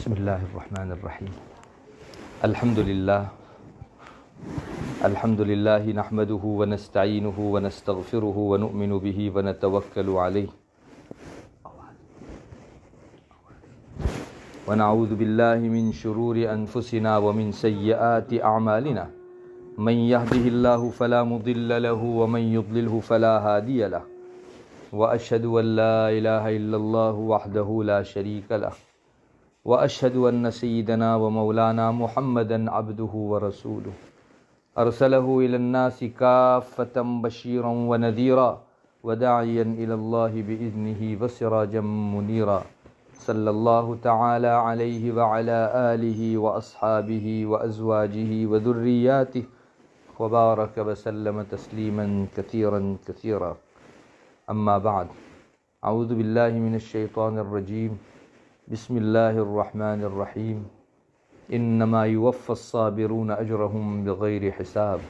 بسم اللہ الرحمن الرحیم الحمد للہ نحمده ونستعینه ونستغفره ونؤمن به ونتوکل علیہ ونعوذ باللہ من شرور انفسنا ومن سیئات اعمالنا من يهده الله فلا مضل له ومن يضلله فلا هادي له واشهد ان لا اله الا الله وحده لا شريك له واشهد ان سيدنا ومولانا محمدا عبده ورسوله ارسله الى الناس كافة بشيرا ونذيرا وداعيا الى الله باذنه وسراجا منيرا صلى الله تعالى عليه وعلى آله واصحابه وازواجه وذرياته وبارك وسلم تسليما كثيرا كثيرا اما بعد اعوذ بالله من الشيطان الرجيم بسم اللہ الرحمن الرحیم انما یوفی الصابرون اجرهم بغیر حساب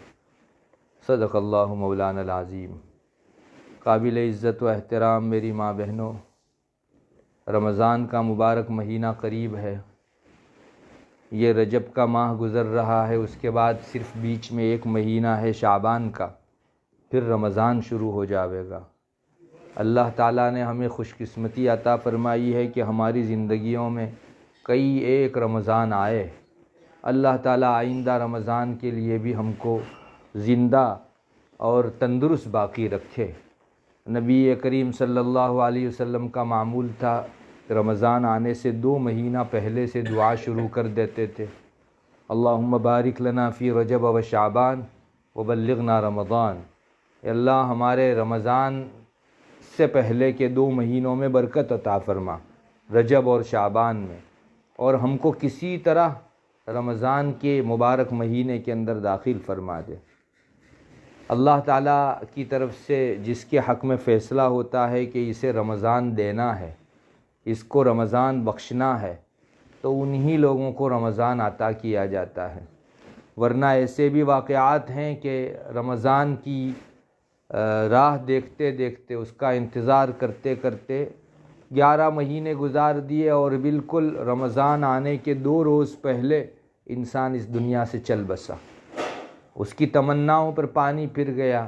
صدق اللہ مولانا العظیم۔ قابل عزت و احترام میری ماں بہنوں، رمضان کا مبارک مہینہ قریب ہے۔ یہ رجب کا ماہ گزر رہا ہے، اس کے بعد صرف بیچ میں ایک مہینہ ہے شعبان کا، پھر رمضان شروع ہو جاوے گا۔ اللہ تعالیٰ نے ہمیں خوش قسمتی عطا فرمائی ہے کہ ہماری زندگیوں میں کئی ایک رمضان آئے۔ اللہ تعالیٰ آئندہ رمضان کے لیے بھی ہم کو زندہ اور تندرست باقی رکھے۔ نبی کریم صلی اللہ علیہ وسلم کا معمول تھا، رمضان آنے سے 2 مہینہ پہلے سے دعا شروع کر دیتے تھے، اللہم بارک لنا فی رجب و شعبان وبلغنا رمضان۔ اے اللہ ہمارے رمضان سے پہلے کے 2 مہینوں میں برکت عطا فرما، رجب اور شعبان میں، اور ہم کو کسی طرح رمضان کے مبارک مہینے کے اندر داخل فرما دے۔ اللہ تعالیٰ کی طرف سے جس کے حق میں فیصلہ ہوتا ہے کہ اسے رمضان دینا ہے، اس کو رمضان بخشنا ہے، تو انہی لوگوں کو رمضان عطا کیا جاتا ہے۔ ورنہ ایسے بھی واقعات ہیں کہ رمضان کی راہ دیکھتے دیکھتے، اس کا انتظار کرتے کرتے 11 مہینے گزار دیے، اور بالکل رمضان آنے کے 2 روز پہلے انسان اس دنیا سے چل بسا۔ اس کی تمناؤں پر پانی پھر گیا۔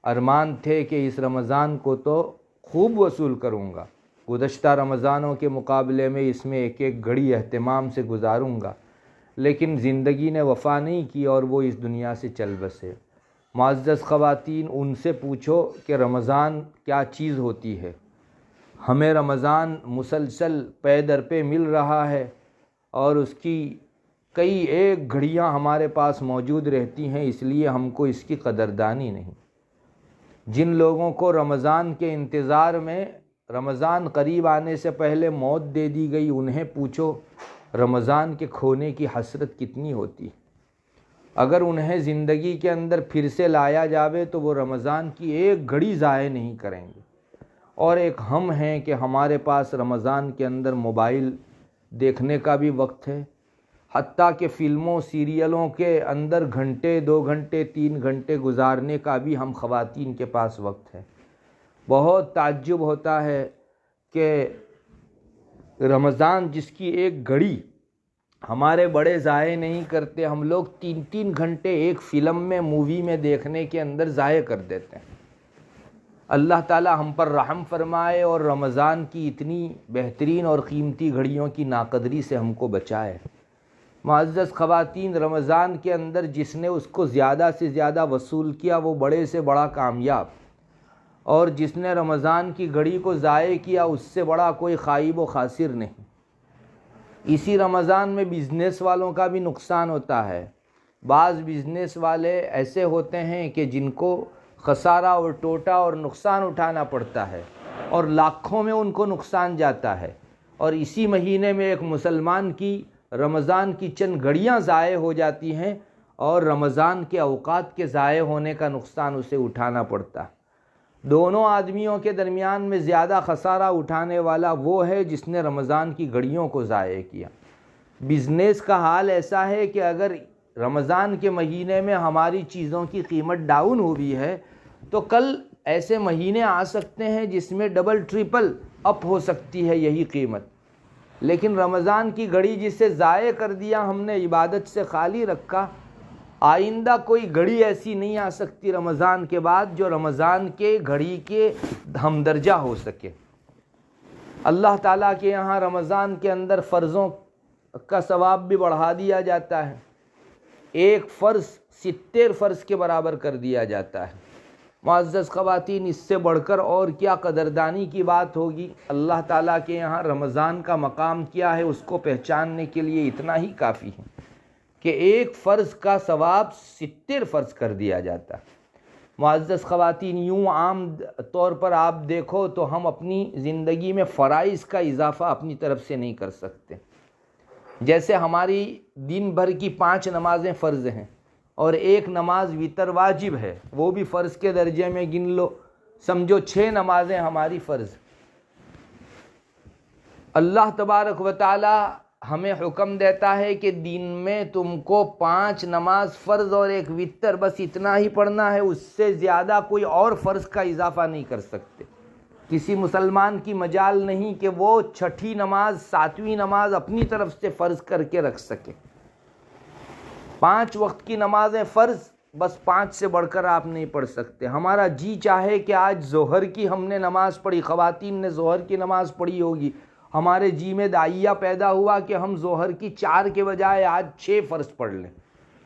ارمان تھے کہ اس رمضان کو تو خوب وصول کروں گا، گزشتہ رمضانوں کے مقابلے میں اس میں ایک ایک گھڑی اہتمام سے گزاروں گا، لیکن زندگی نے وفا نہیں کی اور وہ اس دنیا سے چل بسے۔ معزز خواتین، ان سے پوچھو کہ رمضان کیا چیز ہوتی ہے۔ ہمیں رمضان مسلسل پے در پہ مل رہا ہے، اور اس کی کئی ایک گھڑیاں ہمارے پاس موجود رہتی ہیں، اس لیے ہم کو اس کی قدردانی نہیں۔ جن لوگوں کو رمضان کے انتظار میں رمضان قریب آنے سے پہلے موت دے دی گئی، انہیں پوچھو رمضان کے کھونے کی حسرت کتنی ہوتی۔ اگر انہیں زندگی کے اندر پھر سے لایا جاوے تو وہ رمضان کی ایک گھڑی ضائع نہیں کریں گے۔ اور ایک ہم ہیں کہ ہمارے پاس رمضان کے اندر موبائل دیکھنے کا بھی وقت ہے، حتیٰ کہ فلموں سیریلوں کے اندر گھنٹے 2 گھنٹے 3 گھنٹے گزارنے کا بھی ہم خواتین کے پاس وقت ہے۔ بہت تعجب ہوتا ہے کہ رمضان جس کی ایک گھڑی ہمارے بڑے ضائع نہیں کرتے، ہم لوگ 3 گھنٹے ایک فلم میں مووی میں دیکھنے کے اندر ضائع کر دیتے ہیں۔ اللہ تعالی ہم پر رحم فرمائے اور رمضان کی اتنی بہترین اور قیمتی گھڑیوں کی ناقدری سے ہم کو بچائے۔ معزز خواتین، رمضان کے اندر جس نے اس کو زیادہ سے زیادہ وصول کیا وہ بڑے سے بڑا کامیاب، اور جس نے رمضان کی گھڑی کو ضائع کیا اس سے بڑا کوئی خائب و خاسر نہیں۔ اسی رمضان میں بزنس والوں کا بھی نقصان ہوتا ہے۔ بعض بزنس والے ایسے ہوتے ہیں کہ جن کو خسارہ اور ٹوٹا اور نقصان اٹھانا پڑتا ہے، اور لاکھوں میں ان کو نقصان جاتا ہے، اور اسی مہینے میں ایک مسلمان کی رمضان کی چند گھڑیاں ضائع ہو جاتی ہیں، اور رمضان کے اوقات کے ضائع ہونے کا نقصان اسے اٹھانا پڑتا ہے۔ دونوں آدمیوں کے درمیان میں زیادہ خسارہ اٹھانے والا وہ ہے جس نے رمضان کی گھڑیوں کو ضائع کیا۔ بزنس کا حال ایسا ہے کہ اگر رمضان کے مہینے میں ہماری چیزوں کی قیمت ڈاؤن ہوئی ہے تو کل ایسے مہینے آ سکتے ہیں جس میں ڈبل ٹرپل اپ ہو سکتی ہے یہی قیمت۔ لیکن رمضان کی گھڑی جسے ضائع کر دیا ہم نے، عبادت سے خالی رکھا، آئندہ کوئی گھڑی ایسی نہیں آ سکتی رمضان کے بعد جو رمضان کے گھڑی کے ہم درجہ ہو سکے۔ اللہ تعالیٰ کے یہاں رمضان کے اندر فرضوں کا ثواب بھی بڑھا دیا جاتا ہے، ایک فرض 70 فرض کے برابر کر دیا جاتا ہے۔ معزز خواتین، اس سے بڑھ کر اور کیا قدردانی کی بات ہوگی؟ اللہ تعالیٰ کے یہاں رمضان کا مقام کیا ہے اس کو پہچاننے کے لیے اتنا ہی کافی ہے کہ ایک فرض کا ثواب 70 فرض کر دیا جاتا ہے۔ معزز خواتین، یوں عام طور پر آپ دیکھو تو ہم اپنی زندگی میں فرائض کا اضافہ اپنی طرف سے نہیں کر سکتے۔ جیسے ہماری دن بھر کی 5 نمازیں فرض ہیں اور ایک نماز وتر واجب ہے، وہ بھی فرض کے درجے میں گن لو، سمجھو 6 نمازیں ہماری فرض۔ اللہ تبارک و تعالی ہمیں حکم دیتا ہے کہ دن میں تم کو 5 نماز فرض اور ایک وتر، بس اتنا ہی پڑھنا ہے، اس سے زیادہ کوئی اور فرض کا اضافہ نہیں کر سکتے۔ کسی مسلمان کی مجال نہیں کہ وہ 6ٹھی نماز 7ویں نماز اپنی طرف سے فرض کر کے رکھ سکے۔ 5 وقت کی نمازیں فرض، بس 5 سے بڑھ کر آپ نہیں پڑھ سکتے۔ ہمارا جی چاہے کہ آج ظہر کی ہم نے نماز پڑھی، خواتین نے ظہر کی نماز پڑھی ہوگی، ہمارے جی میں داعیہ پیدا ہوا کہ ہم ظہر کی 4 کے بجائے آج 6 فرض پڑھ لیں،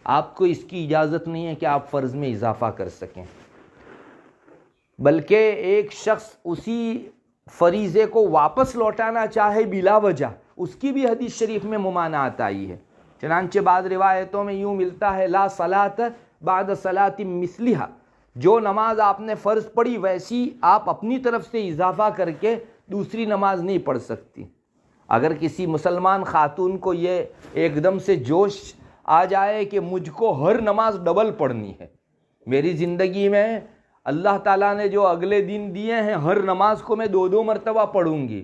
آپ کو اس کی اجازت نہیں ہے کہ آپ فرض میں اضافہ کر سکیں، بلکہ ایک شخص اسی فریضے کو واپس لوٹانا چاہے بلا وجہ، اس کی بھی حدیث شریف میں ممانعت آئی ہے۔ چنانچہ بعض روایتوں میں یوں ملتا ہے لا صلاۃ بعد صلاۃ مثلھا، جو نماز آپ نے فرض پڑھی ویسی آپ اپنی طرف سے اضافہ کر کے دوسری نماز نہیں پڑھ سکتی۔ اگر کسی مسلمان خاتون کو یہ ایک دم سے جوش آ جائے کہ مجھ کو ہر نماز ڈبل پڑھنی ہے، میری زندگی میں اللہ تعالیٰ نے جو اگلے دن دیے ہیں ہر نماز کو میں 2 مرتبہ پڑھوں گی،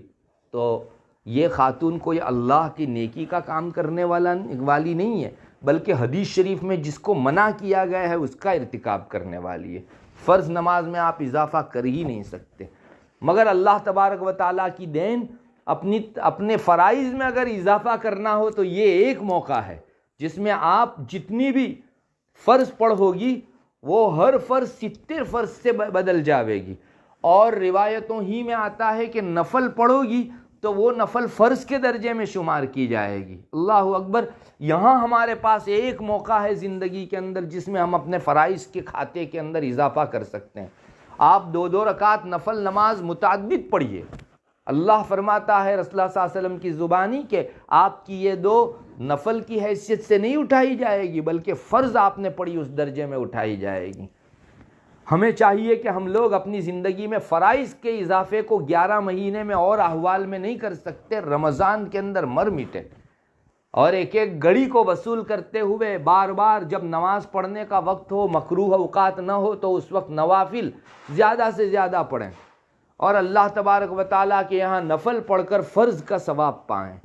تو یہ خاتون کوئی اللہ کی نیکی کا کام کرنے والی نہیں ہے، بلکہ حدیث شریف میں جس کو منع کیا گیا ہے اس کا ارتکاب کرنے والی ہے۔ فرض نماز میں آپ اضافہ کر ہی نہیں سکتے، مگر اللہ تبارک و تعالیٰ کی دین، اپنے فرائض میں اگر اضافہ کرنا ہو تو یہ ایک موقع ہے جس میں آپ جتنی بھی فرض پڑھو گی وہ ہر فرض 70 فرض سے بدل جاوے گی، اور روایتوں ہی میں آتا ہے کہ نفل پڑھو گی تو وہ نفل فرض کے درجے میں شمار کی جائے گی۔ اللہ اکبر! یہاں ہمارے پاس ایک موقع ہے زندگی کے اندر جس میں ہم اپنے فرائض کے کھاتے کے اندر اضافہ کر سکتے ہیں۔ آپ 2 رکعت نفل نماز متعدد پڑھیے، اللہ فرماتا ہے رسول اللہ صلی اللہ علیہ وسلم کی زبانی کہ آپ کی یہ 2 نفل کی حیثیت سے نہیں اٹھائی جائے گی، بلکہ فرض آپ نے پڑھی اس درجے میں اٹھائی جائے گی۔ ہمیں چاہیے کہ ہم لوگ اپنی زندگی میں فرائض کے اضافے کو 11 مہینے میں اور احوال میں نہیں کر سکتے، رمضان کے اندر مر مٹے، اور ایک ایک گھڑی کو وصول کرتے ہوئے بار بار جب نماز پڑھنے کا وقت ہو، مکروہ اوقات نہ ہو تو اس وقت نوافل زیادہ سے زیادہ پڑھیں، اور اللہ تبارک و تعالیٰ کے یہاں نفل پڑھ کر فرض کا ثواب پائیں۔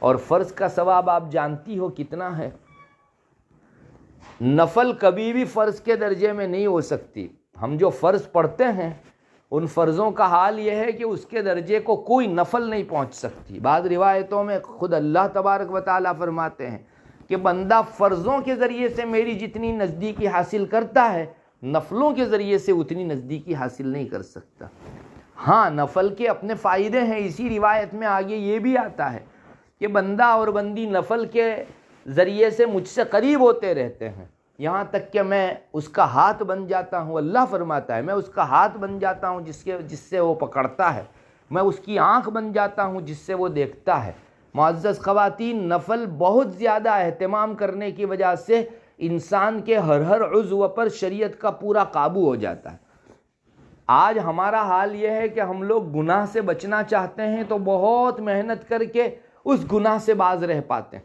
اور فرض کا ثواب آپ جانتی ہو کتنا ہے؟ نفل کبھی بھی فرض کے درجے میں نہیں ہو سکتی۔ ہم جو فرض پڑھتے ہیں ان فرضوں کا حال یہ ہے کہ اس کے درجے کو کوئی نفل نہیں پہنچ سکتی۔ بعض روایتوں میں خود اللہ تبارک و تعالیٰ فرماتے ہیں کہ بندہ فرضوں کے ذریعے سے میری جتنی نزدیکی حاصل کرتا ہے، نفلوں کے ذریعے سے اتنی نزدیکی حاصل نہیں کر سکتا۔ ہاں، نفل کے اپنے فائدے ہیں، اسی روایت میں آگے یہ بھی آتا ہے کہ بندہ اور بندی نفل کے ذریعے سے مجھ سے قریب ہوتے رہتے ہیں، یہاں تک کہ میں اس کا ہاتھ بن جاتا ہوں۔ اللہ فرماتا ہے میں اس کا ہاتھ بن جاتا ہوں جس سے وہ پکڑتا ہے، میں اس کی آنکھ بن جاتا ہوں جس سے وہ دیکھتا ہے۔ معزز خواتین، نفل بہت زیادہ اہتمام کرنے کی وجہ سے انسان کے ہر عضو پر شریعت کا پورا قابو ہو جاتا ہے۔ آج ہمارا حال یہ ہے کہ ہم لوگ گناہ سے بچنا چاہتے ہیں تو بہت محنت کر کے اس گناہ سے باز رہ پاتے ہیں،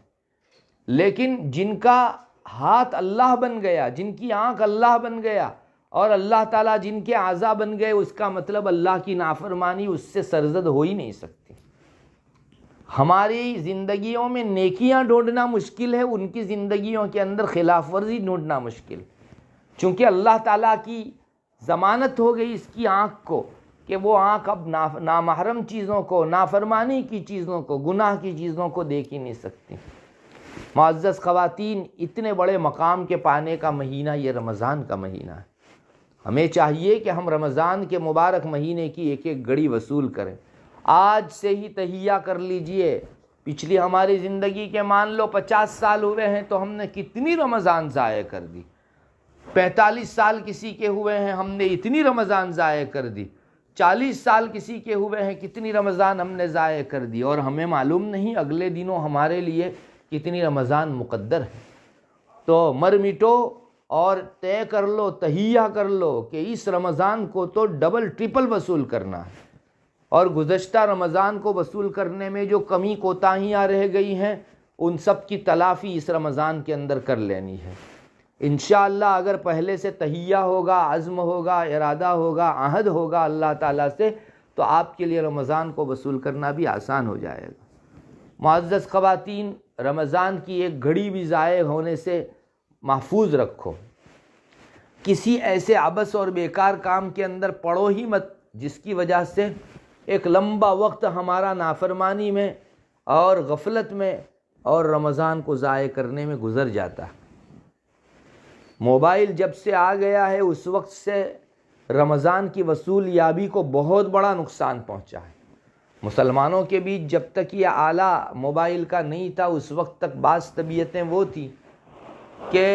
لیکن جن کا ہاتھ اللہ بن گیا، جن کی آنکھ اللہ بن گیا، اور اللہ تعالیٰ جن کے اعضاء بن گئے، اس کا مطلب اللہ کی نافرمانی اس سے سرزد ہو ہی نہیں سکتی۔ ہماری زندگیوں میں نیکیاں ڈھونڈنا مشکل ہے، ان کی زندگیوں کے اندر خلاف ورزی ڈھونڈنا مشکل، چونکہ اللہ تعالیٰ کی ضمانت ہو گئی اس کی آنکھ کو کہ وہ آنکھ اب نامحرم چیزوں کو، نافرمانی کی چیزوں کو، گناہ کی چیزوں کو دیکھ ہی نہیں سکتی۔ معزز خواتین، اتنے بڑے مقام کے پانے کا مہینہ یہ رمضان کا مہینہ ہے۔ ہمیں چاہیے کہ ہم رمضان کے مبارک مہینے کی ایک ایک گھڑی وصول کریں۔ آج سے ہی تہیہ کر لیجئے۔ پچھلی ہماری زندگی کے مان لو 50 سال ہوئے ہیں تو ہم نے کتنی رمضان ضائع کر دی۔ 45 سال کسی کے ہوئے ہیں، ہم نے اتنی رمضان ضائع کر دی۔ 40 سال کسی کے ہوئے ہیں، کتنی رمضان ہم نے ضائع کر دی، اور ہمیں معلوم نہیں اگلے دنوں ہمارے لیے کتنی رمضان مقدر ہے۔ تو مر مٹو اور طے کر لو، تہیہ کر لو کہ اس رمضان کو تو ڈبل ٹرپل وصول کرنا ہے، اور گزشتہ رمضان کو وصول کرنے میں جو کمی کوتاہیاں رہ گئی ہیں ان سب کی تلافی اس رمضان کے اندر کر لینی ہے۔ انشاءاللہ اگر پہلے سے تہیہ ہوگا، عزم ہوگا، ارادہ ہوگا، عہد ہوگا اللہ تعالیٰ سے، تو آپ کے لیے رمضان کو وصول کرنا بھی آسان ہو جائے گا۔ معزز خواتین، رمضان کی ایک گھڑی بھی ضائع ہونے سے محفوظ رکھو۔ کسی ایسے عبث اور بیکار کام کے اندر پڑو ہی مت جس کی وجہ سے ایک لمبا وقت ہمارا نافرمانی میں اور غفلت میں اور رمضان کو ضائع کرنے میں گزر جاتا ہے۔ موبائل جب سے آ گیا ہے اس وقت سے رمضان کی وصول یابی کو بہت بڑا نقصان پہنچا ہے۔ مسلمانوں کے بیچ جب تک یہ آلہ موبائل کا نہیں تھا اس وقت تک بعض طبیعتیں وہ تھیں کہ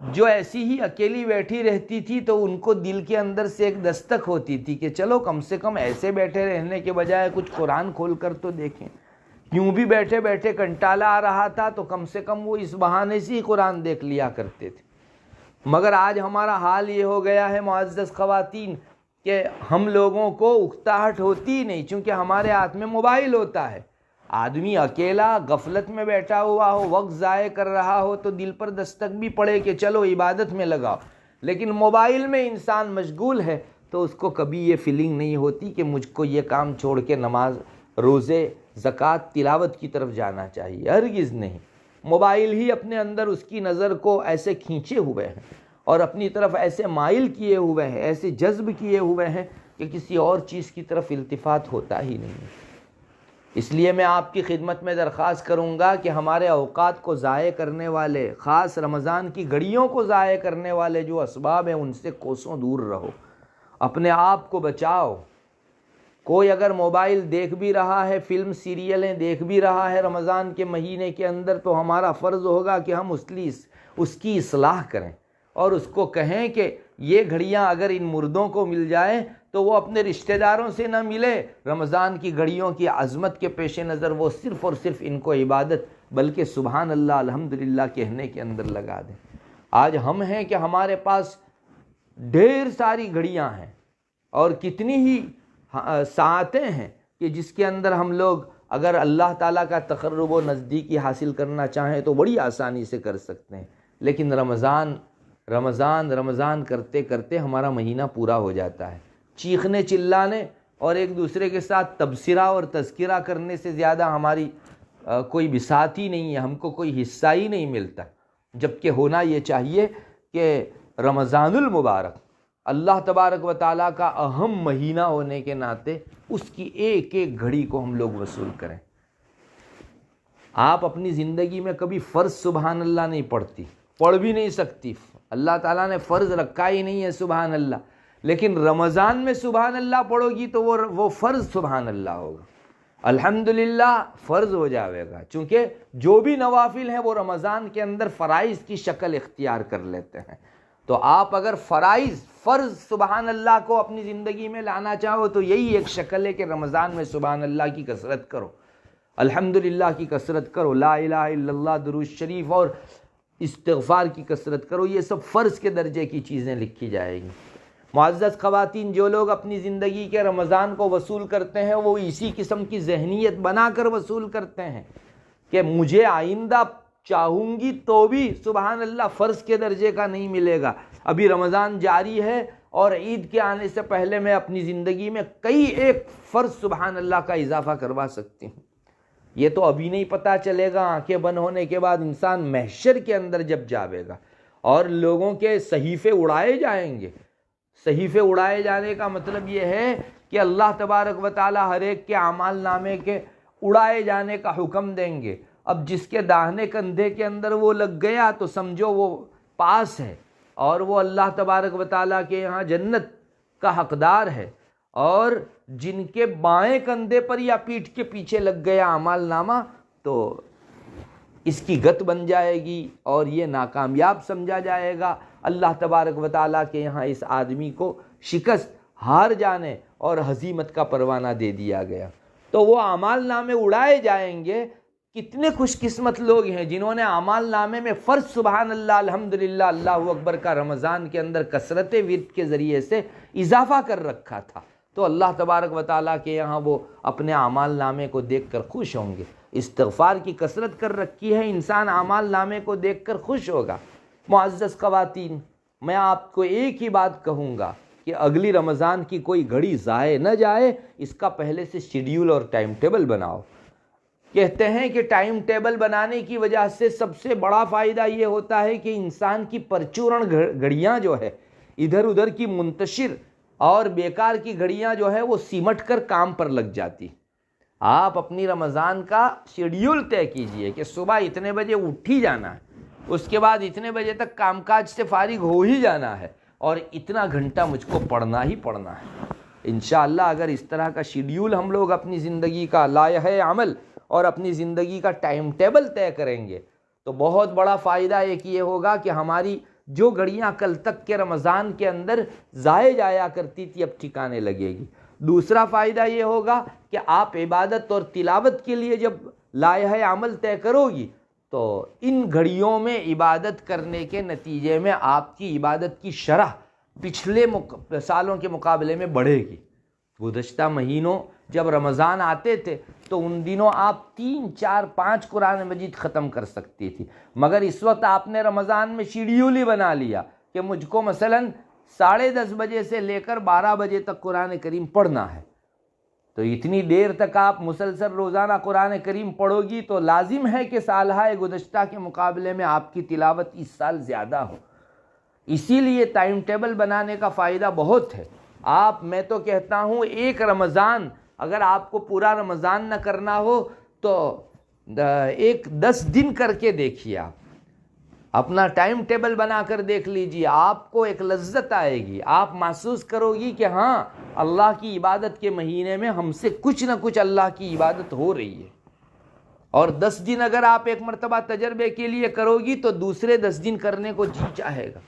جو ایسی ہی اکیلی بیٹھی رہتی تھی تو ان کو دل کے اندر سے ایک دستک ہوتی تھی کہ چلو کم سے کم ایسے بیٹھے رہنے کے بجائے کچھ قرآن کھول کر تو دیکھیں۔ یوں بھی بیٹھے بیٹھے کنٹالا آ رہا تھا تو کم سے کم وہ اس بہانے سے ہی قرآن دیکھ لیا کرتے تھے۔ مگر آج ہمارا حال یہ ہو گیا ہے معزز خواتین کہ ہم لوگوں کو اکتاہٹ ہوتی ہی نہیں، چونکہ ہمارے ہاتھ میں موبائل ہوتا ہے۔ آدمی اکیلا غفلت میں بیٹھا ہوا ہو، وقت ضائع کر رہا ہو تو دل پر دستک بھی پڑے کہ چلو عبادت میں لگاؤ، لیکن موبائل میں انسان مشغول ہے تو اس کو کبھی یہ فیلنگ نہیں ہوتی کہ مجھ کو یہ کام چھوڑ کے نماز، روزے، زکوٰۃ، تلاوت کی طرف جانا چاہیے۔ ہرگز نہیں۔ موبائل ہی اپنے اندر اس کی نظر کو ایسے کھینچے ہوئے ہیں اور اپنی طرف ایسے مائل کیے ہوئے ہیں، ایسے جذب کیے ہوئے ہیں کہ کسی اور چیز کی طرف التفات ہوتا ہی نہیں ہے۔ اس لیے میں آپ کی خدمت میں درخواست کروں گا کہ ہمارے اوقات کو ضائع کرنے والے، خاص رمضان کی گھڑیوں کو ضائع کرنے والے جو اسباب ہیں ان سے کوسوں دور رہو، اپنے آپ کو بچاؤ۔ کوئی اگر موبائل دیکھ بھی رہا ہے، فلم سیریلیں دیکھ بھی رہا ہے رمضان کے مہینے کے اندر، تو ہمارا فرض ہوگا کہ ہم اس کی اصلاح کریں اور اس کو کہیں کہ یہ گھڑیاں اگر ان مردوں کو مل جائیں تو وہ اپنے رشتہ داروں سے نہ ملے، رمضان کی گھڑیوں کی عظمت کے پیش نظر وہ صرف اور صرف ان کو عبادت بلکہ سبحان اللہ الحمدللہ کہنے کے اندر لگا دیں۔ آج ہم ہیں کہ ہمارے پاس ڈھیر ساری گھڑیاں ہیں اور کتنی ہی ساعتیں ہیں کہ جس کے اندر ہم لوگ اگر اللہ تعالیٰ کا تقرب و نزدیکی حاصل کرنا چاہیں تو بڑی آسانی سے کر سکتے ہیں، لیکن رمضان کرتے کرتے ہمارا مہینہ پورا ہو جاتا ہے۔ چیخنے چلانے اور ایک دوسرے کے ساتھ تبصرہ اور تذکرہ کرنے سے زیادہ ہماری کوئی بساط ہی نہیں ہے، ہم کو کوئی حصہ ہی نہیں ملتا، جبکہ ہونا یہ چاہیے کہ رمضان المبارک اللہ تبارک و تعالیٰ کا اہم مہینہ ہونے کے ناطے اس کی ایک ایک گھڑی کو ہم لوگ وصول کریں۔ آپ اپنی زندگی میں کبھی فرض سبحان اللہ نہیں پڑھتی، پڑھ بھی نہیں سکتی، اللہ تعالیٰ نے فرض رکھا ہی نہیں ہے سبحان اللہ، لیکن رمضان میں سبحان اللہ پڑھو گی تو وہ فرض سبحان اللہ ہوگا، الحمدللہ فرض ہو جاوے گا، چونکہ جو بھی نوافل ہیں وہ رمضان کے اندر فرائض کی شکل اختیار کر لیتے ہیں۔ تو آپ اگر فرض سبحان اللہ کو اپنی زندگی میں لانا چاہو تو یہی ایک شکل ہے کہ رمضان میں سبحان اللہ کی کثرت کرو، الحمدللہ کی کثرت کرو، لا الہ الا اللہ، درود شریف اور استغفار کی کثرت کرو، یہ سب فرض کے درجے کی چیزیں لکھی جائیں گی۔ معزز خواتین، جو لوگ اپنی زندگی کے رمضان کو وصول کرتے ہیں وہ اسی قسم کی ذہنیت بنا کر وصول کرتے ہیں کہ مجھے آئندہ چاہوں گی تو بھی سبحان اللہ فرض کے درجے کا نہیں ملے گا، ابھی رمضان جاری ہے اور عید کے آنے سے پہلے میں اپنی زندگی میں کئی ایک فرض سبحان اللہ کا اضافہ کروا سکتی ہوں۔ یہ تو ابھی نہیں پتہ چلے گا، آنکھیں بند ہونے کے بعد انسان محشر کے اندر جب جاوے گا اور لوگوں کے صحیفے اڑائے جائیں گے۔ صحیفے اڑائے جانے کا مطلب یہ ہے کہ اللہ تبارک و تعالی ہر ایک کے اعمال نامے کے اڑائے جانے کا حکم دیں گے۔ اب جس کے داہنے کندھے کے اندر وہ لگ گیا تو سمجھو وہ پاس ہے اور وہ اللہ تبارک و تعالیٰ کے یہاں جنت کا حقدار ہے، اور جن کے بائیں کندھے پر یا پیٹھ کے پیچھے لگ گیا اعمال نامہ تو اس کی گت بن جائے گی اور یہ ناکامیاب سمجھا جائے گا۔ اللہ تبارک و تعالیٰ کے یہاں اس آدمی کو شکست، ہار جانے اور ہزیمت کا پروانہ دے دیا گیا، تو وہ اعمال نامے اڑائے جائیں گے۔ کتنے خوش قسمت لوگ ہیں جنہوں نے اعمال نامے میں فرض سبحان اللہ الحمدللہ اللہ اکبر کا رمضان کے اندر کثرت ورد کے ذریعے سے اضافہ کر رکھا تھا، تو اللہ تبارک و تعالیٰ کے یہاں وہ اپنے اعمال نامے کو دیکھ کر خوش ہوں گے۔ استغفار کی کثرت کر رکھی ہے، انسان اعمال نامے کو دیکھ کر خوش ہوگا۔ معزز خواتین، میں آپ کو ایک ہی بات کہوں گا کہ اگلی رمضان کی کوئی گھڑی ضائع نہ جائے، اس کا پہلے سے شیڈیول اور ٹائم ٹیبل بناؤ۔ کہتے ہیں کہ ٹائم ٹیبل بنانے کی وجہ سے سب سے بڑا فائدہ یہ ہوتا ہے کہ انسان کی پرچورن گھڑیاں جو ہے ادھر ادھر کی منتشر اور بیکار کی گھڑیاں جو ہے وہ سمٹ کر کام پر لگ جاتی۔ آپ اپنی رمضان کا شیڈیول طے کیجئے کہ صبح اتنے بجے اٹھ ہی جانا ہے، اس کے بعد اتنے بجے تک کام کاج سے فارغ ہو ہی جانا ہے، اور اتنا گھنٹہ مجھ کو پڑھنا ہی پڑھنا ہے۔ انشاءاللہ اگر اس طرح کا شیڈیول ہم لوگ اپنی زندگی کا لائحہ عمل اور اپنی زندگی کا ٹائم ٹیبل طے کریں گے تو بہت بڑا فائدہ ایک یہ ہوگا کہ ہماری جو گھڑیاں کل تک کے رمضان کے اندر ضائع جایا کرتی تھی اب ٹھکانے لگے گی۔ دوسرا فائدہ یہ ہوگا کہ آپ عبادت اور تلاوت کے لیے جب لائحہ عمل طے کرو گی تو ان گھڑیوں میں عبادت کرنے کے نتیجے میں آپ کی عبادت کی شرح پچھلے سالوں کے مقابلے میں بڑھے گی۔ گزشتہ مہینوں جب رمضان آتے تھے تو ان دنوں آپ 3 4 5 قرآن مجید ختم کر سکتی تھی، مگر اس وقت آپ نے رمضان میں شیڈیول ہی بنا لیا کہ مجھ کو مثلاً 10:30 بجے سے لے کر 12 بجے تک قرآن کریم پڑھنا ہے، تو اتنی دیر تک آپ مسلسل روزانہ قرآن کریم پڑھو گی تو لازم ہے کہ سالہ گزشتہ کے مقابلے میں آپ کی تلاوت اس سال زیادہ ہو۔ اسی لیے ٹائم ٹیبل بنانے کا فائدہ بہت ہے۔ میں تو کہتا ہوں ایک رمضان اگر آپ کو پورا رمضان نہ کرنا ہو تو 10 دن کر کے دیکھیے، آپ اپنا ٹائم ٹیبل بنا کر دیکھ لیجیے، آپ کو ایک لذت آئے گی، آپ محسوس کرو گی کہ ہاں اللہ کی عبادت کے مہینے میں ہم سے کچھ نہ کچھ اللہ کی عبادت ہو رہی ہے۔ اور 10 دن اگر آپ ایک مرتبہ تجربے کے لیے کرو گی تو دوسرے 10 دن کرنے کو جی چاہے گا،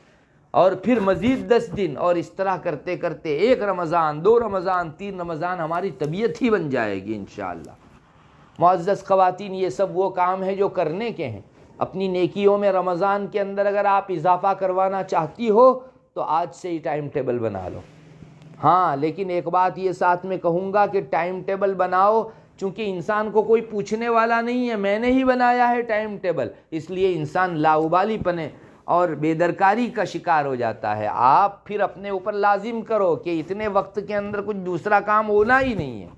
اور پھر مزید 10 دن، اور اس طرح کرتے کرتے 1 رمضان 2 رمضان 3 رمضان ہماری طبیعت ہی بن جائے گی انشاءاللہ۔ معزز خواتین، یہ سب وہ کام ہیں جو کرنے کے ہیں۔ اپنی نیکیوں میں رمضان کے اندر اگر آپ اضافہ کروانا چاہتی ہو تو آج سے ہی ٹائم ٹیبل بنا لو۔ ہاں لیکن ایک بات یہ ساتھ میں کہوں گا کہ ٹائم ٹیبل بناؤ، چونکہ انسان کو کوئی پوچھنے والا نہیں ہے، میں نے ہی بنایا ہے ٹائم ٹیبل، اس لیے انسان لاؤبالی پنے اور بے درکاری کا شکار ہو جاتا ہے۔ آپ پھر اپنے اوپر لازم کرو کہ اتنے وقت کے اندر کچھ دوسرا کام ہونا ہی نہیں ہے،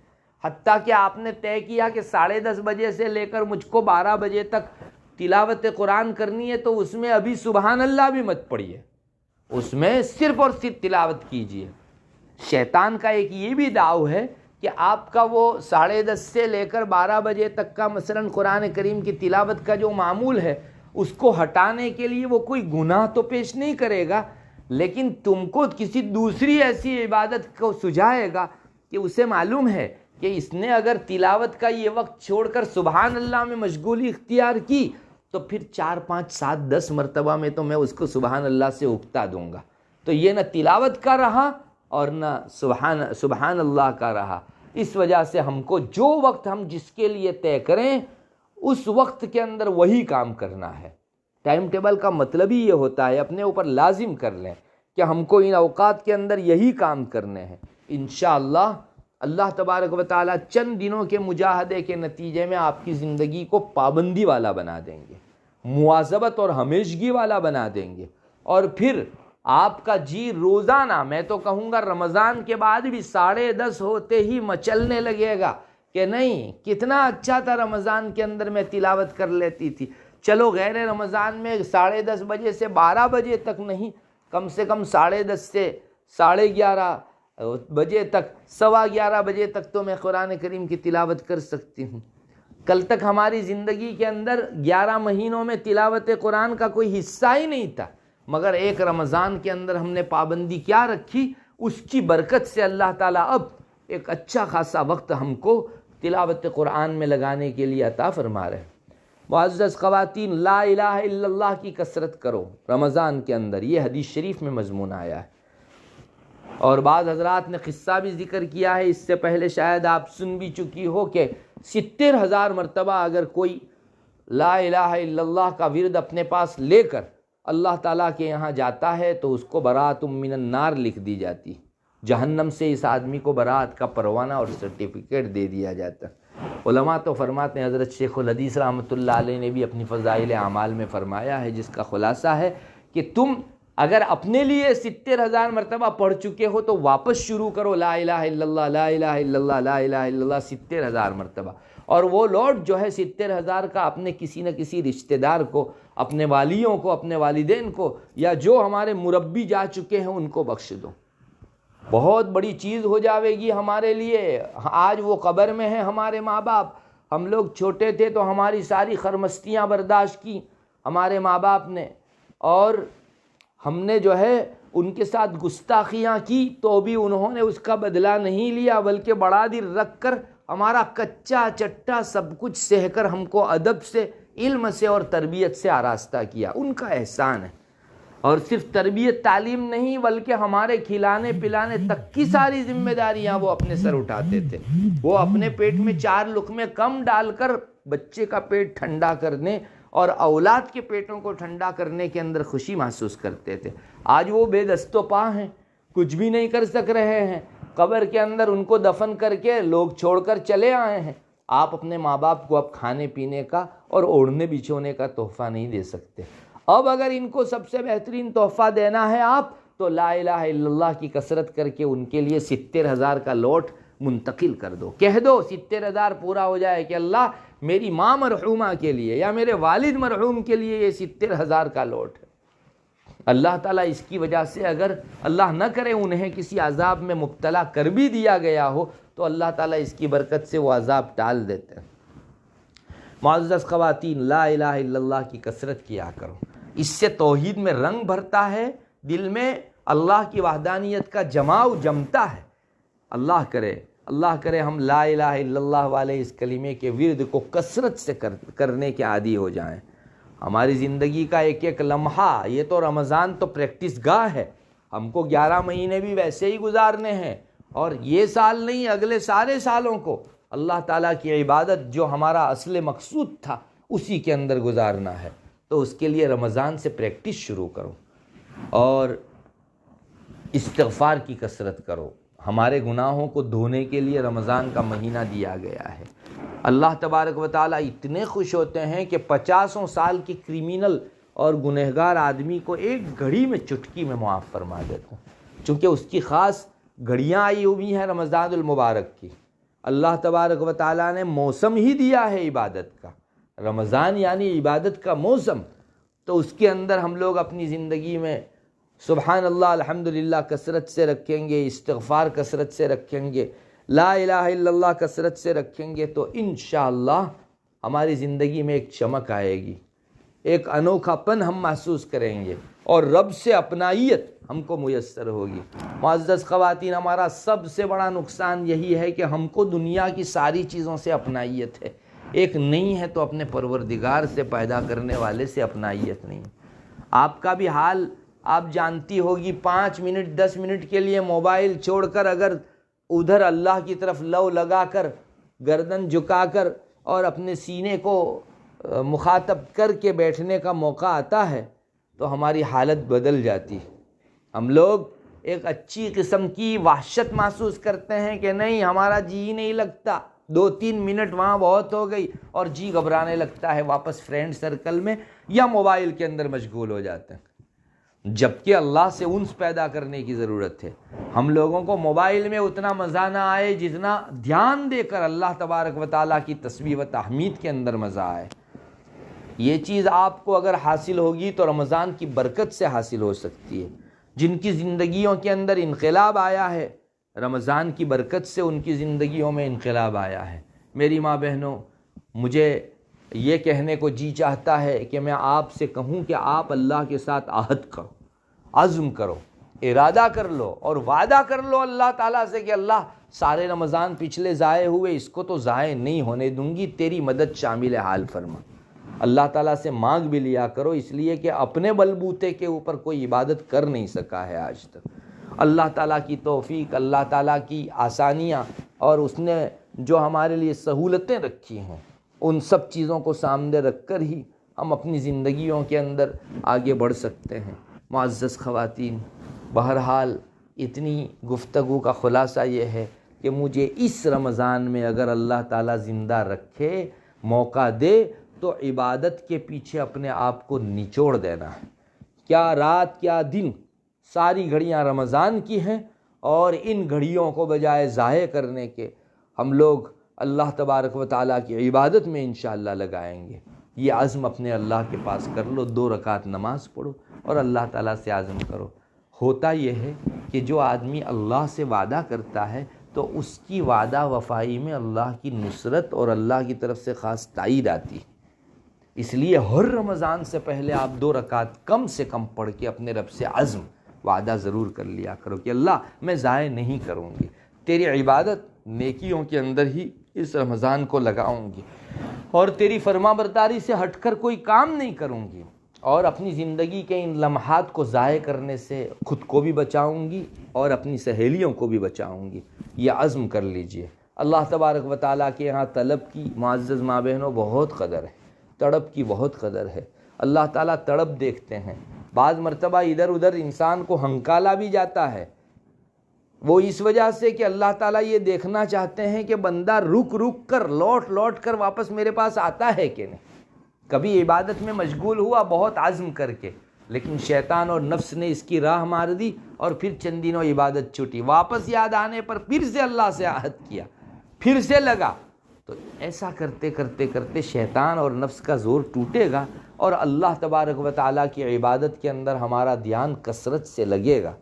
حتیٰ کہ آپ نے طے کیا کہ 10:30 بجے سے لے کر مجھ کو 12 بجے تک تلاوت قرآن کرنی ہے، تو اس میں ابھی سبحان اللہ بھی مت پڑھیے، اس میں صرف اور صرف تلاوت کیجیے۔ شیطان کا ایک یہ بھی داؤ ہے کہ آپ کا وہ 10:30 سے لے کر 12 بجے تک کا مثلاً قرآن کریم کی تلاوت کا جو معمول ہے اس کو ہٹانے کے لیے وہ کوئی گناہ تو پیش نہیں کرے گا، لیکن تم کو کسی دوسری ایسی عبادت کو سجھائے گا کہ اسے معلوم ہے کہ اس نے اگر تلاوت کا یہ وقت چھوڑ کر سبحان اللہ میں مشغولی اختیار کی تو پھر 4 5 7 10 مرتبہ میں تو میں اس کو سبحان اللہ سے اکتا دوں گا، تو یہ نہ تلاوت کا رہا اور نہ سبحان اللہ کا رہا۔ اس وجہ سے ہم کو جو وقت ہم جس کے لیے طے کریں اس وقت کے اندر وہی کام کرنا ہے۔ ٹائم ٹیبل کا مطلب ہی یہ ہوتا ہے اپنے اوپر لازم کر لیں کہ ہم کو ان اوقات کے اندر یہی کام کرنے ہیں۔ انشاءاللہ اللہ تبارک و تعالیٰ چند دنوں کے مجاہدے کے نتیجے میں آپ کی زندگی کو پابندی والا بنا دیں گے، مواظبت اور ہمیشگی والا بنا دیں گے، اور پھر آپ کا جی روزانہ، میں تو کہوں گا رمضان کے بعد بھی 10:30 ہوتے ہی مچلنے لگے گا کہ نہیں کتنا اچھا تھا رمضان کے اندر میں تلاوت کر لیتی تھی، چلو غیر رمضان میں 10:30 بجے سے 12 بجے تک نہیں، کم سے کم 10:30 سے 11:30 بجے تک، 11:15 بجے تک تو میں قرآن کریم کی تلاوت کر سکتی ہوں۔ کل تک ہماری زندگی کے اندر 11 مہینوں میں تلاوت قرآن کا کوئی حصہ ہی نہیں تھا، مگر ایک رمضان کے اندر ہم نے پابندی کیا رکھی، اس کی برکت سے اللہ تعالیٰ اب ایک اچھا خاصا وقت ہم کو تلاوت قرآن میں لگانے کے لیے عطا فرما رہے ہیں۔ معزز خواتین، لا الہ الا اللہ کی کثرت کرو رمضان کے اندر، یہ حدیث شریف میں مضمون آیا ہے۔ اور بعض حضرات نے قصہ بھی ذکر کیا ہے، اس سے پہلے شاید آپ سن بھی چکی ہو کہ 70,000 مرتبہ اگر کوئی لا الہ الا اللہ کا ورد اپنے پاس لے کر اللہ تعالیٰ کے یہاں جاتا ہے تو اس کو برات من النار لکھ دی جاتی، جہنم سے اس آدمی کو برات کا پروانہ اور سرٹیفکیٹ دے دیا جاتا۔ علماء تو فرماتے ہیں، حضرت شیخ الحدیث رحمۃ اللہ علیہ نے بھی اپنی فضائل اعمال میں فرمایا ہے، جس کا خلاصہ ہے کہ تم اگر اپنے لیے 70,000 مرتبہ پڑھ چکے ہو تو واپس شروع کرو لا الہ الا اللہ لا الہ الا اللہ لا الہ الا اللہ 70,000 مرتبہ، اور وہ لوٹ جو ہے 70,000 کا اپنے کسی نہ کسی رشتہ دار کو، اپنے والیوں کو، اپنے والدین کو، یا جو ہمارے مربی جا چکے ہیں ان کو بخش دو۔ بہت بڑی چیز ہو جاوے گی ہمارے لیے۔ آج وہ قبر میں ہیں ہمارے ماں باپ، ہم لوگ چھوٹے تھے تو ہماری ساری خرمستیاں برداشت کی ہمارے ماں باپ نے، اور ہم نے جو ہے ان کے ساتھ گستاخیاں کی تو بھی انہوں نے اس کا بدلہ نہیں لیا، بلکہ بڑا دل رکھ کر ہمارا کچا چٹا سب کچھ سہ کر ہم کو ادب سے، علم سے اور تربیت سے آراستہ کیا۔ ان کا احسان ہے۔ اور صرف تربیت تعلیم نہیں، بلکہ ہمارے کھلانے پلانے تک کی ساری ذمہ داریاں وہ اپنے سر اٹھاتے تھے۔ وہ اپنے پیٹ میں 4 لقمے کم ڈال کر بچے کا پیٹ ٹھنڈا کرنے اور اولاد کے پیٹوں کو ٹھنڈا کرنے کے اندر خوشی محسوس کرتے تھے۔ آج وہ بے دست و پا ہیں، کچھ بھی نہیں کر سک رہے ہیں، قبر کے اندر ان کو دفن کر کے لوگ چھوڑ کر چلے آئے ہیں۔ آپ اپنے ماں باپ کو اب کھانے پینے کا اور اوڑھنے بچھونے کا تحفہ نہیں دے سکتے۔ اب اگر ان کو سب سے بہترین تحفہ دینا ہے آپ تو لا الہ الا اللہ کی کثرت کر کے ان کے لیے 70,000 کا لوٹ منتقل کر دو۔ کہہ دو 70,000 پورا ہو جائے کہ اللہ میری ماں مرحومہ کے لیے یا میرے والد مرحوم کے لیے یہ 70,000 کا لوٹ ہے۔ اللہ تعالیٰ اس کی وجہ سے اگر اللہ نہ کرے انہیں کسی عذاب میں مبتلا کر بھی دیا گیا ہو تو اللہ تعالیٰ اس کی برکت سے وہ عذاب ٹال دیتے ہیں۔ معزز خواتین، لا الہ الا اللہ کی کثرت کیا کرو، اس سے توحید میں رنگ بھرتا ہے، دل میں اللہ کی وحدانیت کا جماؤ جمتا ہے۔ اللہ کرے ہم لا الہ الا اللہ والے اس کلمے کے ورد کو کثرت سے کرنے کے عادی ہو جائیں۔ ہماری زندگی کا ایک ایک لمحہ، یہ تو رمضان تو پریکٹس گاہ ہے، ہم کو 11 مہینے بھی ویسے ہی گزارنے ہیں، اور یہ سال نہیں اگلے سارے سالوں کو اللہ تعالیٰ کی عبادت جو ہمارا اصل مقصود تھا اسی کے اندر گزارنا ہے۔ تو اس کے لیے رمضان سے پریکٹس شروع کرو اور استغفار کی کثرت کرو۔ ہمارے گناہوں کو دھونے کے لیے رمضان کا مہینہ دیا گیا ہے۔ اللہ تبارک و تعالیٰ اتنے خوش ہوتے ہیں کہ 50 سال کی کریمنل اور گنہگار آدمی کو ایک گھڑی میں چٹکی میں معاف فرما دیتے ہیں، چونکہ اس کی خاص گھڑیاں آئی ہوئی ہیں رمضان المبارک کی۔ اللہ تبارک و تعالیٰ نے موسم ہی دیا ہے عبادت کا، رمضان یعنی عبادت کا موسم، تو اس کے اندر ہم لوگ اپنی زندگی میں سبحان اللہ الحمدللہ کثرت سے رکھیں گے، استغفار کثرت سے رکھیں گے، لا الہ الا اللہ کثرت سے رکھیں گے تو انشاءاللہ ہماری زندگی میں ایک چمک آئے گی، ایک انوکھا پن ہم محسوس کریں گے اور رب سے اپنائیت ہم کو میسر ہوگی۔ معزز خواتین، ہمارا سب سے بڑا نقصان یہی ہے کہ ہم کو دنیا کی ساری چیزوں سے اپنائیت ہے، ایک نہیں ہے تو اپنے پروردگار سے پیدا کرنے والے سے اپنائیت نہیں۔ آپ کا بھی حال آپ جانتی ہوگی، 5 منٹ 10 منٹ کے لیے موبائل چھوڑ کر اگر ادھر اللہ کی طرف لو لگا کر گردن جھکا کر اور اپنے سینے کو مخاطب کر کے بیٹھنے کا موقع آتا ہے تو ہماری حالت بدل جاتی ہے۔ ہم لوگ ایک اچھی قسم کی وحشت محسوس کرتے ہیں کہ نہیں ہمارا جی نہیں لگتا، 2-3 منٹ وہاں بہت ہو گئی اور جی گھبرانے لگتا ہے، واپس فرینڈ سرکل میں یا موبائل کے اندر مشغول ہو جاتے ہیں، جبکہ اللہ سے انس پیدا کرنے کی ضرورت ہے۔ ہم لوگوں کو موبائل میں اتنا مزہ نہ آئے جتنا دھیان دے کر اللہ تبارک و تعالیٰ کی تسبیح و تحمید کے اندر مزہ آئے۔ یہ چیز آپ کو اگر حاصل ہوگی تو رمضان کی برکت سے حاصل ہو سکتی ہے۔ جن کی زندگیوں کے اندر انقلاب آیا ہے، رمضان کی برکت سے ان کی زندگیوں میں انقلاب آیا ہے۔ میری ماں بہنوں، مجھے یہ کہنے کو جی چاہتا ہے کہ میں آپ سے کہوں کہ آپ اللہ کے ساتھ عہد کرو، عزم کرو، ارادہ کر لو اور وعدہ کر لو اللہ تعالیٰ سے کہ اللہ سارے رمضان پچھلے ضائع ہوئے، اس کو تو ضائع نہیں ہونے دوں گی، تیری مدد شامل حال فرما۔ اللہ تعالیٰ سے مانگ بھی لیا کرو، اس لیے کہ اپنے بلبوتے کے اوپر کوئی عبادت کر نہیں سکا ہے آج تک۔ اللہ تعالیٰ کی توفیق، اللہ تعالیٰ کی آسانیاں اور اس نے جو ہمارے لیے سہولتیں رکھی ہیں، ان سب چیزوں کو سامنے رکھ کر ہی ہم اپنی زندگیوں کے اندر آگے بڑھ سکتے ہیں۔ معزز خواتین، بہرحال اتنی گفتگو کا خلاصہ یہ ہے کہ مجھے اس رمضان میں اگر اللہ تعالیٰ زندہ رکھے، موقع دے، تو عبادت کے پیچھے اپنے آپ کو نچوڑ دینا ہے۔ کیا رات کیا دن، ساری گھڑیاں رمضان کی ہیں، اور ان گھڑیوں کو بجائے ضائع کرنے کے ہم لوگ اللہ تبارک و تعالیٰ کی عبادت میں انشاءاللہ لگائیں گے۔ یہ عزم اپنے اللہ کے پاس کر لو، 2 رکعت نماز پڑھو اور اللہ تعالیٰ سے عزم کرو۔ ہوتا یہ ہے کہ جو آدمی اللہ سے وعدہ کرتا ہے تو اس کی وعدہ وفائی میں اللہ کی نصرت اور اللہ کی طرف سے خاص تائید آتی ہے۔ اس لیے ہر رمضان سے پہلے آپ 2 رکعت کم سے کم پڑھ کے اپنے رب سے عزم، وعدہ ضرور کر لیا کرو کہ اللہ میں ضائع نہیں کروں گی، تیری عبادت نیکیوں کے اندر ہی اس رمضان کو لگاؤں گی، اور تیری فرما برداری سے ہٹ کر کوئی کام نہیں کروں گی، اور اپنی زندگی کے ان لمحات کو ضائع کرنے سے خود کو بھی بچاؤں گی اور اپنی سہیلیوں کو بھی بچاؤں گی۔ یہ عزم کر لیجئے۔ اللہ تبارک و تعالیٰ کے یہاں طلب کی، معزز ماں بہنوں، بہت قدر ہے، تڑپ کی بہت قدر ہے۔ اللہ تعالیٰ تڑپ دیکھتے ہیں۔ بعض مرتبہ ادھر ادھر انسان کو ہنکالا بھی جاتا ہے، وہ اس وجہ سے کہ اللہ تعالیٰ یہ دیکھنا چاہتے ہیں کہ بندہ رک رک کر، لوٹ لوٹ کر واپس میرے پاس آتا ہے کہ نہیں۔ کبھی عبادت میں مشغول ہوا بہت عزم کر کے، لیکن شیطان اور نفس نے اس کی راہ مار دی، اور پھر چند دنوں عبادت چھوٹی، واپس یاد آنے پر پھر سے اللہ سے عہد کیا، پھر سے لگا، تو ایسا کرتے کرتے کرتے شیطان اور نفس کا زور ٹوٹے گا، اور اللہ تبارک و تعالیٰ کی عبادت کے اندر ہمارا دھیان کثرت سے لگے گا۔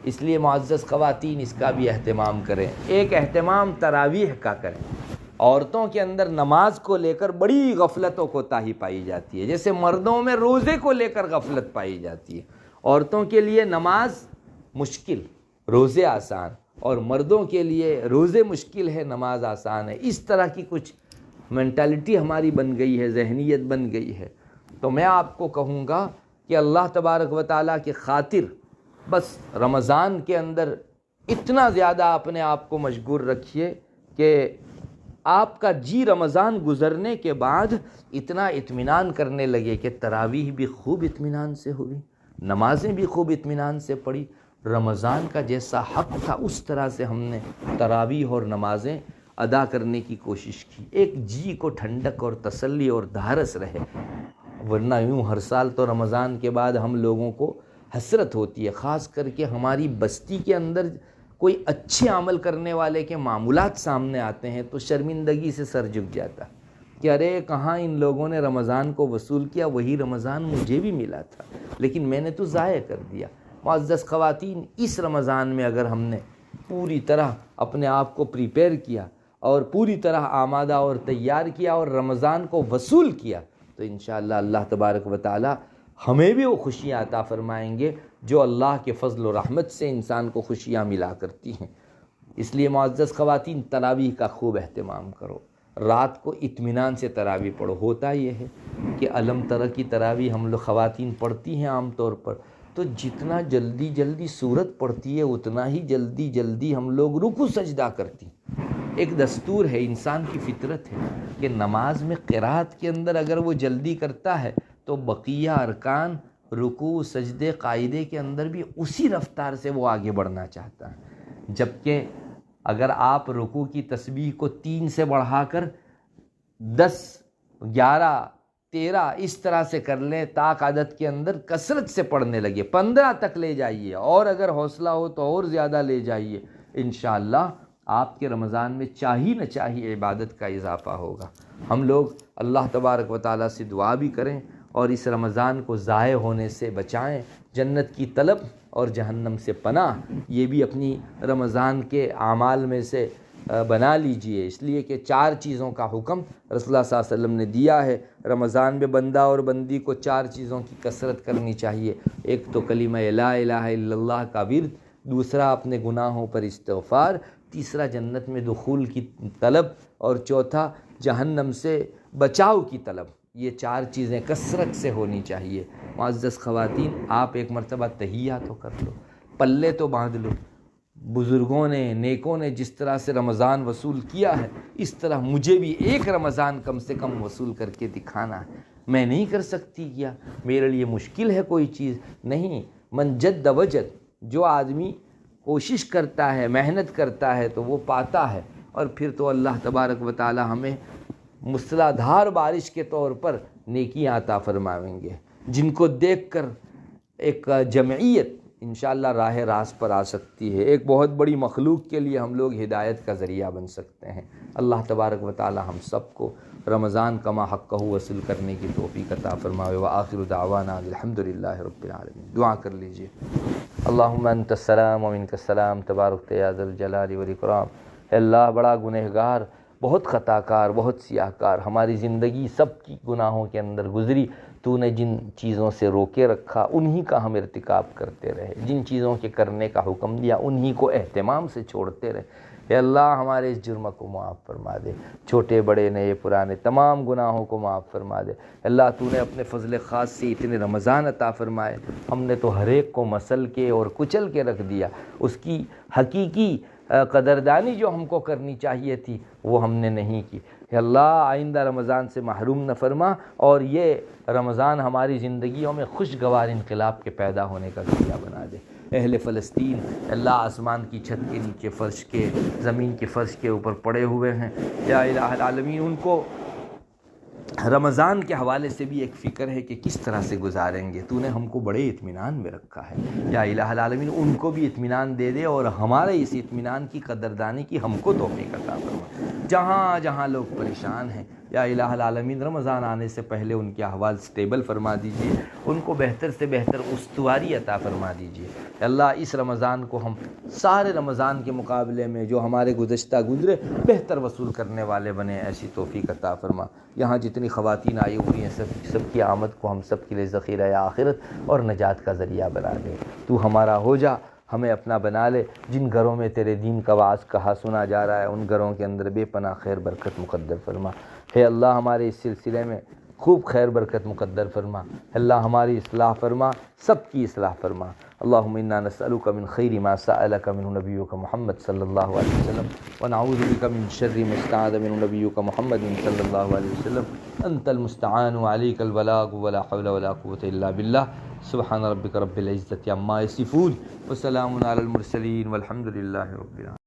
اس لیے معزز خواتین اس کا بھی اہتمام کریں۔ ایک اہتمام تراویح کا کریں۔ عورتوں کے اندر نماز کو لے کر بڑی غفلت و کوتاہی پائی جاتی ہے، جیسے مردوں میں روزے کو لے کر غفلت پائی جاتی ہے۔ عورتوں کے لیے نماز مشکل، روزے آسان، اور مردوں کے لیے روزے مشکل ہے، نماز آسان ہے۔ اس طرح کی کچھ مینٹالٹی ہماری بن گئی ہے، ذہنیت بن گئی ہے۔ تو میں آپ کو کہوں گا کہ اللہ تبارک و تعالیٰ کی خاطر بس رمضان کے اندر اتنا زیادہ اپنے آپ کو مشغول رکھیے کہ آپ کا جی رمضان گزرنے کے بعد اتنا اطمینان کرنے لگے کہ تراویح بھی خوب اطمینان سے ہوئی، نمازیں بھی خوب اطمینان سے پڑھی، رمضان کا جیسا حق تھا اس طرح سے ہم نے تراویح اور نمازیں ادا کرنے کی کوشش کی۔ ایک جی کو ٹھنڈک اور تسلی اور دھارس رہے، ورنہ یوں ہر سال تو رمضان کے بعد ہم لوگوں کو حسرت ہوتی ہے، خاص کر کے ہماری بستی کے اندر کوئی اچھے عمل کرنے والے کے معمولات سامنے آتے ہیں تو شرمندگی سے سر جھک جاتا کہ ارے کہاں ان لوگوں نے رمضان کو وصول کیا، وہی رمضان مجھے بھی ملا تھا لیکن میں نے تو ضائع کر دیا۔ معزز خواتین، اس رمضان میں اگر ہم نے پوری طرح اپنے آپ کو پریپیئر کیا اور پوری طرح آمادہ اور تیار کیا اور رمضان کو وصول کیا تو انشاءاللہ اللہ تبارک و تعالی ہمیں بھی وہ خوشیاں عطا فرمائیں گے جو اللہ کے فضل و رحمت سے انسان کو خوشیاں ملا کرتی ہیں۔ اس لیے معزز خواتین، تراویح کا خوب اہتمام کرو، رات کو اطمینان سے تراویح پڑھو۔ ہوتا یہ ہے کہ علم ترہ کی تراویح ہم لوگ خواتین پڑھتی ہیں عام طور پر، تو جتنا جلدی جلدی سورت پڑھتی ہے اتنا ہی جلدی جلدی ہم لوگ رکوع سجدہ کرتی ہیں۔ ایک دستور ہے، انسان کی فطرت ہے کہ نماز میں قرات کے اندر اگر وہ جلدی کرتا ہے تو بقیہ ارکان، رکوع، سجدے، قاعدے کے اندر بھی اسی رفتار سے وہ آگے بڑھنا چاہتا ہے۔ جبکہ اگر آپ رکوع کی تسبیح کو 3 سے بڑھا کر 10، 11، 13 اس طرح سے کر لیں، طاق عدد کے اندر کثرت سے پڑھنے لگے، 15 تک لے جائیے، اور اگر حوصلہ ہو تو اور زیادہ لے جائیے، انشاءاللہ آپ کے رمضان میں چاہی نہ چاہی عبادت کا اضافہ ہوگا۔ ہم لوگ اللہ تبارک و تعالیٰ سے دعا بھی کریں اور اس رمضان کو ضائع ہونے سے بچائیں، جنت کی طلب اور جہنم سے پناہ، یہ بھی اپنی رمضان کے اعمال میں سے بنا لیجئے، اس لیے کہ 4 چیزوں کا حکم رسول اللہ صلی اللہ علیہ وسلم نے دیا ہے۔ رمضان میں بندہ اور بندی کو 4 چیزوں کی کثرت کرنی چاہیے۔ ایک تو کلمہ لا الہ الا اللہ کا ورد، دوسرا اپنے گناہوں پر استغفار، تیسرا جنت میں دخول کی طلب، اور چوتھا جہنم سے بچاؤ کی طلب۔ یہ 4 چیزیں کثرت سے ہونی چاہیے۔ معزز خواتین، آپ ایک مرتبہ تحیہ تو کر لو، پلے تو باندھ لو۔ بزرگوں نے، نیکوں نے جس طرح سے رمضان وصول کیا ہے، اس طرح مجھے بھی ایک رمضان کم سے کم وصول کر کے دکھانا ہے۔ میں نہیں کر سکتی کیا؟ میرے لیے مشکل ہے کوئی چیز؟ نہیں، من جد وجد، جو آدمی کوشش کرتا ہے، محنت کرتا ہے تو وہ پاتا ہے، اور پھر تو اللہ تبارک و تعالی ہمیں مسلح دھار بارش کے طور پر نیکیاں عطا فرمائیں گے، جن کو دیکھ کر ایک جمعیت انشاءاللہ راہ راست پر آ سکتی ہے۔ ایک بہت بڑی مخلوق کے لیے ہم لوگ ہدایت کا ذریعہ بن سکتے ہیں۔ اللہ تبارک و تعالی ہم سب کو رمضان کما حقہ وصول کرنے کی توفیق عطا فرمائے۔ وآخر دعوانا الحمدللہ رب العالمین۔ دعا کر لیجئے۔ اللہم انت السلام و منک السلام، تبارک یا ذا الجلال والاکرام۔ اے اللہ، بڑا گنہگار، بہت خطا کار، بہت سیاہ کار، ہماری زندگی سب کی گناہوں کے اندر گزری۔ تو نے جن چیزوں سے روکے رکھا انہی کا ہم ارتکاب کرتے رہے، جن چیزوں کے کرنے کا حکم دیا انہی کو اہتمام سے چھوڑتے رہے۔ اے اللہ، ہمارے اس جرم کو معاف فرما دے، چھوٹے بڑے نئے پرانے تمام گناہوں کو معاف فرما دے۔ اللہ، تو نے اپنے فضل خاص سے اتنے رمضان عطا فرمائے، ہم نے تو ہر ایک کو مسل کے اور کچل کے رکھ دیا۔ اس کی حقیقی قدردانی جو ہم کو کرنی چاہیے تھی وہ ہم نے نہیں کی۔ اے اللہ، آئندہ رمضان سے محروم نہ فرما، اور یہ رمضان ہماری زندگیوں میں خوشگوار انقلاب کے پیدا ہونے کا ذریعہ بنا دے۔ اہل فلسطین، اللہ، آسمان کی چھت کے نیچے، فرش کے، زمین کے فرش کے اوپر پڑے ہوئے ہیں، یا الہ العالمین، ان کو رمضان کے حوالے سے بھی ایک فکر ہے کہ کس طرح سے گزاریں گے۔ تو نے ہم کو بڑے اطمینان میں رکھا ہے، یا الہ العالمین، ان کو بھی اطمینان دے دے، اور ہمارے اس اطمینان کی قدردانی کی ہم کو توفیق عطا فرما۔ جہاں جہاں لوگ پریشان ہیں، یا الہ العالمین، رمضان آنے سے پہلے ان کے احوال سٹیبل فرما دیجئے، ان کو بہتر سے بہتر استواری عطا فرما دیجئے۔ اللہ، اس رمضان کو ہم سارے رمضان کے مقابلے میں جو ہمارے گزشتہ گزرے بہتر وصول کرنے والے بنے، ایسی توفیق عطا فرما۔ یہاں جتنی خواتین آئی ہوئی ہیں، سب کی آمد کو ہم سب کے لیے ذخیرہ آخرت اور نجات کا ذریعہ بنا دے۔ تو ہمارا ہو جا، ہمیں اپنا بنا لے۔ جن گھروں میں تیرے دین کا واعظ کہا سنا جا رہا ہے، ان گھروں کے اندر بے پناہ خیر برکت مقدر فرما۔ اے اللہ، ہمارے اس سلسلے میں خوب خیر برکت مقدر فرما۔ اللہ، ہماری اصلاح فرما، سب کی اصلاح فرما۔ اللہم انا نسألک من خیر ما سألک منہ نبیک محمد صلی اللہ علیہ وسلم، ونعوذ بک من شر ما استعاذ منہ نبیک محمد صلی اللہ علیہ وسلم۔ انت المستعان وعلیک البلاغ ولا حول ولا قوة الا باللہ۔ سبحان ربک رب العزة عما یصفون، وسلام علی المرسلین، والحمد للہ رب العالمین۔